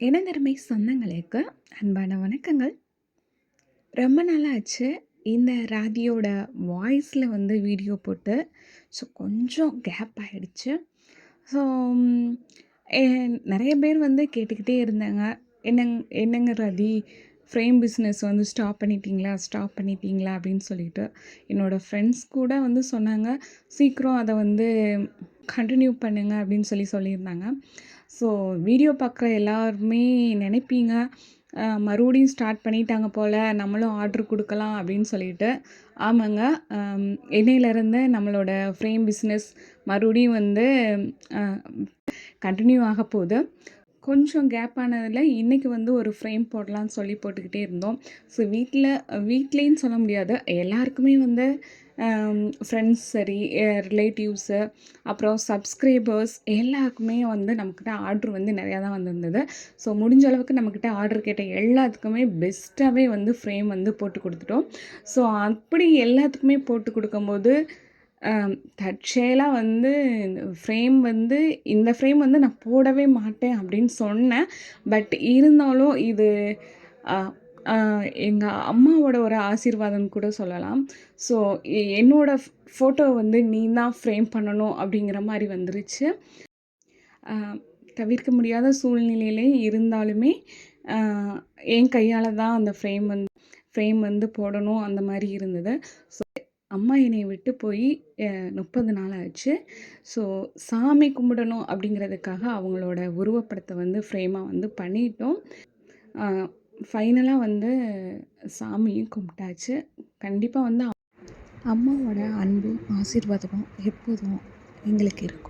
இனந்தருமை சொந்தங்களுக்கு அன்பான வணக்கங்கள். ரொம்ப நாளாச்சு இந்த ராதியோட வாய்ஸில் வந்து வீடியோ போட்டு. ஸோ கொஞ்சம் கேப் ஆகிடுச்சு. ஸோ நிறைய பேர் வந்து கேட்டுக்கிட்டே இருந்தாங்க, என்னங்க ராதி, ஃப்ரேம் பிஸ்னஸ் வந்து ஸ்டாப் பண்ணிட்டீங்களா அப்படின்னு சொல்லிட்டு. என்னோடய ஃப்ரெண்ட்ஸ் கூட வந்து சொன்னாங்க, சீக்கிரம் அதை வந்து கண்டினியூ பண்ணுங்க அப்படின்னு சொல்லியிருந்தாங்க. ஸோ வீடியோ பார்க்குற எல்லாருமே நினைப்பீங்க, மறுபடியும் ஸ்டார்ட் பண்ணிட்டாங்க போல், நம்மளும் ஆர்டர் கொடுக்கலாம் அப்படின்னு சொல்லிட்டு. ஆமாங்க, இன்னையிலேருந்து நம்மளோட ஃப்ரேம் பிஸ்னஸ் மறுபடியும் வந்து கண்டினியூ ஆக போகுது. கொஞ்சம் கேப் ஆனதில் இன்றைக்கி வந்து ஒரு ஃப்ரேம் போடலான்னு சொல்லி போட்டுக்கிட்டே இருந்தோம். ஸோ வீட்லேன்னு சொல்ல முடியாது, எல்லாருக்குமே வந்து ஃப்ரெண்ட்ஸ் சரி, ரிலேட்டிவ்ஸு, அப்புறம் சப்ஸ்கிரைபர்ஸ் எல்லாருக்குமே வந்து நம்மக்கிட்ட ஆர்ட்ரு வந்து நிறையா தான் வந்திருந்தது. ஸோ முடிஞ்ச அளவுக்கு நம்மக்கிட்ட ஆர்டர் கேட்ட எல்லாத்துக்குமே பெஸ்ட்டாகவே வந்து ஃப்ரேம் வந்து போட்டு கொடுத்துட்டோம். ஸோ அப்படி எல்லாத்துக்குமே போட்டு கொடுக்கும்போது தற்செயலாக வந்து இந்த ஃப்ரேம் வந்து நான் போடவே மாட்டேன் அப்படின்னு சொன்னேன். பட் இருந்தாலும் இது எங்கள் அம்மாவோட ஒரு ஆசீர்வாதம்னு கூட சொல்லலாம். ஸோ என்னோட ஃபோட்டோ வந்து நீ தான் ஃப்ரேம் பண்ணணும் அப்படிங்கிற மாதிரி வந்துருச்சு. தவிர்க்க முடியாத சூழ்நிலையிலே இருந்தாலுமே என் கையால் தான் அந்த ஃப்ரேம் வந்து போடணும் அந்த மாதிரி இருந்தது. ஸோ அம்மா என்னை விட்டு போய் 30 நாள் ஆச்சு. ஸோ சாமி கும்பிடணும் அப்படிங்கிறதுக்காக அவங்களோட உருவப்படத்தை வந்து ஃப்ரேமாக வந்து பண்ணிட்டோம். ஃபைனலாக வந்து சாமியும் கும்பிட்டாச்சு. கண்டிப்பாக வந்து அம்மாவோட அன்பும் ஆசீர்வாதமும் எப்போதும் எங்களுக்கு இருக்கும்.